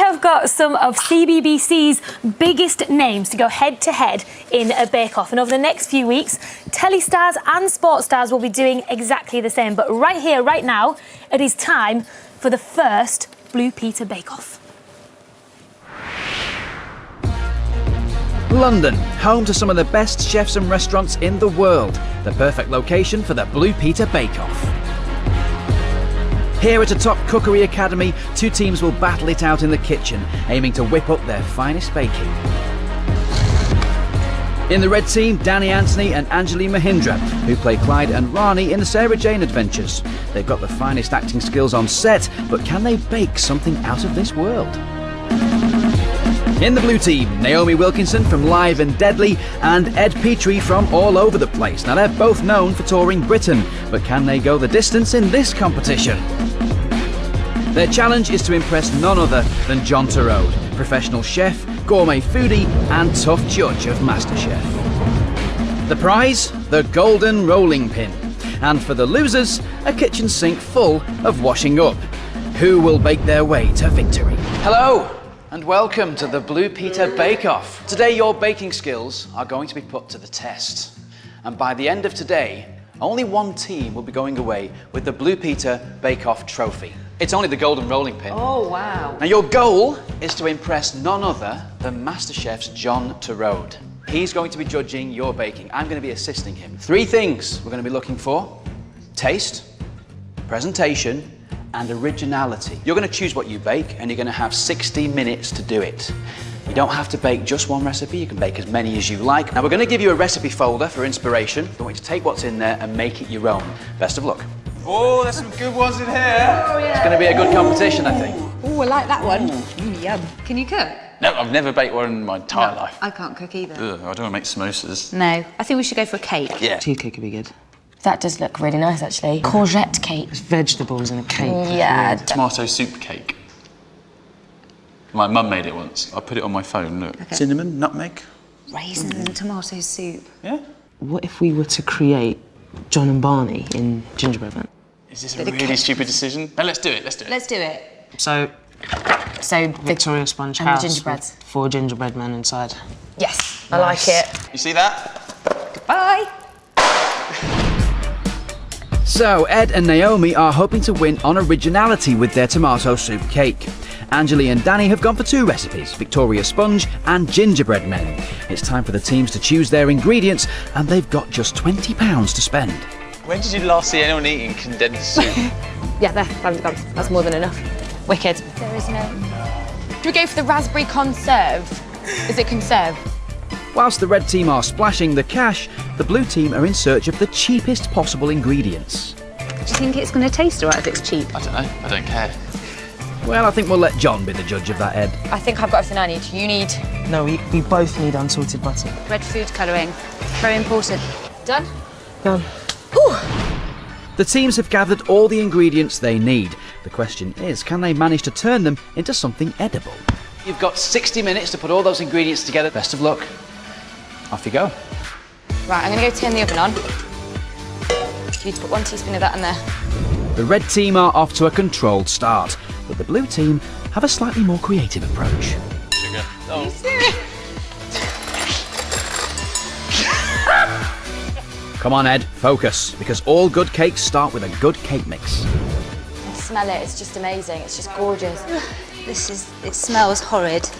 have got some of CBBC's biggest names to go head-to-head in a bake-off. And over the next few weeks, telly stars and sports stars will be doing exactly the same. But right here, right now, it is time for the first Blue Peter bake-off. London, home to some of the best chefs and restaurants in the world. The perfect location for the Blue Peter bake-off. Here at a top cookery academy, two teams will battle it out in the kitchen, aiming to whip up their finest baking. In the red team, Danny Anthony and Anjali Mahindra, who play Clyde and Rani in the Sarah Jane Adventures. They've got the finest acting skills on set, but can they bake something out of this world? In the blue team, Naomi Wilkinson from Live and Deadly and Ed Petrie from All Over the Place. Now, they're both known for touring Britain, but can they go the distance in this competition? Their challenge is to impress none other than John Turode, professional chef, gourmet foodie and tough judge of MasterChef. The prize? The golden rolling pin. And for the losers, a kitchen sink full of washing up. Who will bake their way to victory? Hello! And welcome to the Blue Peter Bake-Off. Today your baking skills are going to be put to the test. And by the end of today, only one team will be going away with the Blue Peter Bake-Off trophy. It's only the golden rolling pin. Oh, wow. Now your goal is to impress none other than MasterChef's John Turode. He's going to be judging your baking. I'm going to be assisting him. Three things we're going to be looking for: taste, presentation, and originality. You're going to choose what you bake and you're going to have 60 minutes to do it. You don't have to bake just one recipe, you can bake as many as you like. Now we're going to give you a recipe folder for inspiration. I want you to take what's in there and make it your own. Best of luck. Oh, there's some good ones in here. Oh, yeah. It's going to be a good competition, I think. Oh, I like that one. Yum. Can you cook? No, I've never baked one in my entire life. I can't cook either. Ugh, I don't want to make samosas. No, I think we should go for a cake. Yeah. Tea cake would be good. That does look really nice, actually. Courgette cake. It's vegetables in a cake. Yeah. Tomato soup cake. My mum made it once. I put it on my phone, look. Okay. Cinnamon, nutmeg. Raisins and tomato soup. Yeah. What if we were to create John and Barney in Gingerbread Man? Is this a really stupid decision? No, let's do it, let's do it. Let's do it. So, Victoria Sponge and the House gingerbreads. with 4 gingerbread men inside. Yes, I like it. You see that? Bye. So, Ed and Naomi are hoping to win on originality with their tomato soup cake. Anjali and Danny have gone for 2 recipes, Victoria Sponge and Gingerbread Men. It's time for the teams to choose their ingredients, and they've got just £20 to spend. When did you last see anyone eating condensed soup? Yeah, there, 5 grams. That's more than enough. Wicked. There is no... Do we go for the raspberry conserve? Is it conserve? Whilst the red team are splashing the cash, the blue team are in search of the cheapest possible ingredients. Do you think it's going to taste all right if it's cheap? I don't know, I don't care. Well, I think we'll let John be the judge of that, Ed. I think I've got everything I need. You need... No, we both need unsalted butter. Red food colouring. Very important. Done? Done. The teams have gathered all the ingredients they need. The question is, can they manage to turn them into something edible? You've got 60 minutes to put all those ingredients together. Best of luck. Off you go. Right, I'm going to go turn the oven on. You need to put 1 teaspoon of that in there. The red team are off to a controlled start, but the blue team have a slightly more creative approach. Sugar. Oh. Come on, Ed, focus, because all good cakes start with a good cake mix. Smell it, it's just amazing. It's just gorgeous. It smells horrid.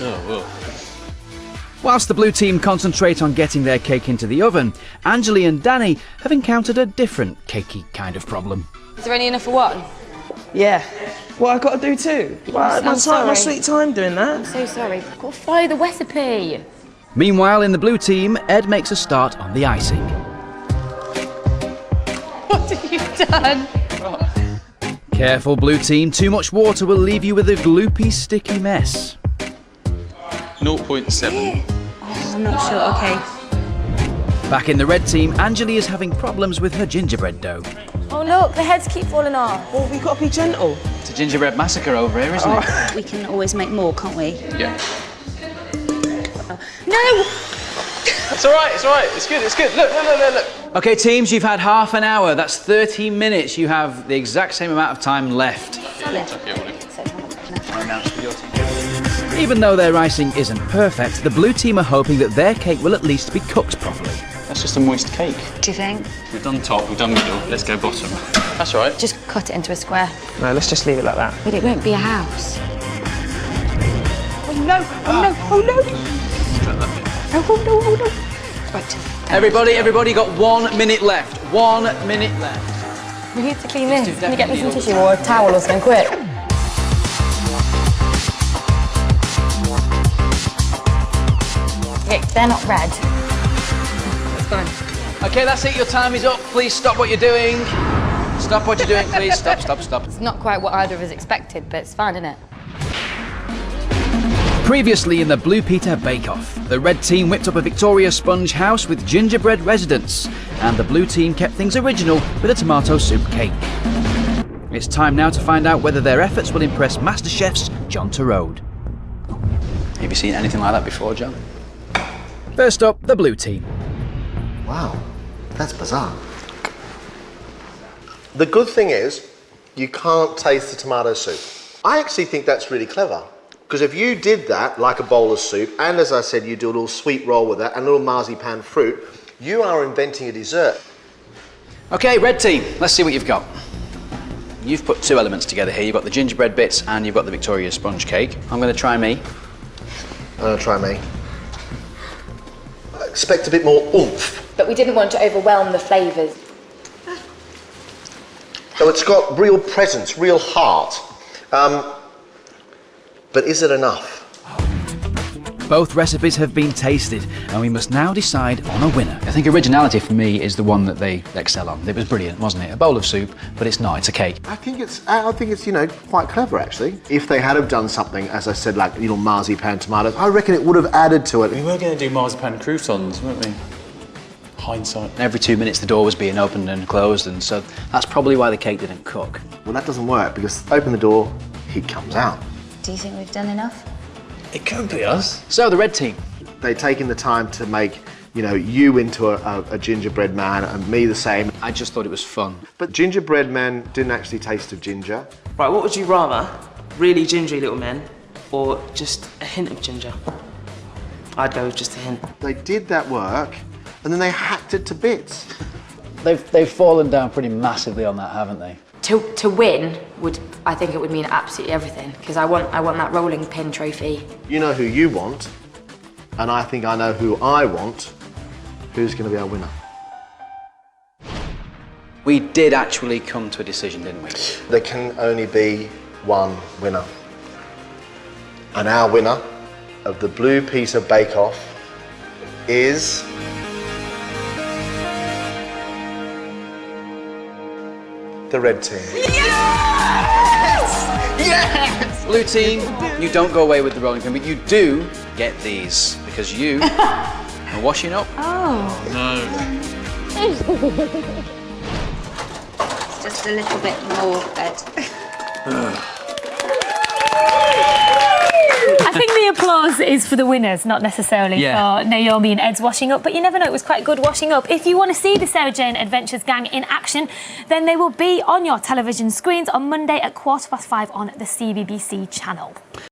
Oh, whoa. Whilst the blue team concentrate on getting their cake into the oven, Anjali and Danny have encountered a different cakey kind of problem. Is there only enough for one? Yeah. What I've got to do too? Well, my sorry. sweet time doing that. I'm so sorry. I've got to follow the recipe. Meanwhile, in the blue team, Ed makes a start on the icing. What have you done? Careful, blue team, too much water will leave you with a gloopy, sticky mess. 0.7. Oh, I'm not sure. OK. Back in the red team, Anjali is having problems with her gingerbread dough. Oh, look, the heads keep falling off. Well, we've got to be gentle. It's a gingerbread massacre over here, isn't it? We can always make more, can't we? Yeah. No! It's all right, it's good, it's good. Look. OK, teams, you've had half an hour. That's 30 minutes. You have the exact same amount of time left. Yeah. Okay, announced for your team. Even though their icing isn't perfect, the blue team are hoping that their cake will at least be cooked properly. That's just a moist cake. Do you think? We've done top, we've done middle, let's go bottom. That's all right. Just cut it into a square. No, let's just leave it like that. But it won't be a house. Oh no! Oh no! Oh no! Oh no! Oh no! Right. Everybody got 1 minute left. 1 minute left. We need to clean this. Can you get me some tissue or a towel or something quick? Okay, they're not red. That's fine. Okay, that's it. Your time is up. Please stop what you're doing. Stop what you're doing, please. Stop. It's not quite what either of us expected, but it's fine, isn't it? Previously in the Blue Peter Bake Off, the red team whipped up a Victoria sponge house with gingerbread residents, and the blue team kept things original with a tomato soup cake. It's time now to find out whether their efforts will impress Master Chef's John Turode. Have you seen anything like that before, John? First up, the blue team. Wow, that's bizarre. The good thing is, you can't taste the tomato soup. I actually think that's really clever. Because if you did that, like a bowl of soup, and as I said, you do a little sweet roll with that, and a little marzipan fruit, you are inventing a dessert. Okay, red team, let's see what you've got. You've put two elements together here. You've got the gingerbread bits and you've got the Victoria sponge cake. I'm going to try me. I'm going to try me. I expect a bit more oomph. But we didn't want to overwhelm the flavours. So it's got real presence, real heart. But is it enough? Both recipes have been tasted and we must now decide on a winner. I think originality for me is the one that they excel on. It was brilliant, wasn't it? A bowl of soup, but it's not, it's a cake. I think it's you know, quite clever actually. If they had have done something, as I said, like little marzipan tomatoes, I reckon it would have added to it. We were going to do marzipan croutons, weren't we? Hindsight. Every 2 minutes the door was being opened and closed, and so that's probably why the cake didn't cook. Well, that doesn't work because open the door, he comes out. Do you think we've done enough? It could be us. So the red team. They've taken the time to make, you know, you into a gingerbread man and me the same. I just thought it was fun. But gingerbread men didn't actually taste of ginger. Right, what would you rather? Really gingery little men or just a hint of ginger? I'd go with just a hint. They did that work and then they hacked it to bits. They've fallen down pretty massively on that, haven't they? To win I think it would mean absolutely everything because I want that rolling pin trophy. You know who you want, and I think I know who I want. Who's going to be our winner? We did actually come to a decision, didn't we? There can only be one winner. And our winner of the Blue Peter Bake Off is... the red team. Yes! Blue team, you don't go away with the rolling pin, but you do get these because you are washing up. No. It's just a little bit more red. I think the applause is for the winners, not necessarily for Naomi and Ed's washing up, but you never know, it was quite good washing up. If you want to see the Sarah Jane Adventures gang in action, then they will be on your television screens on Monday at 5:15 on the CBBC channel.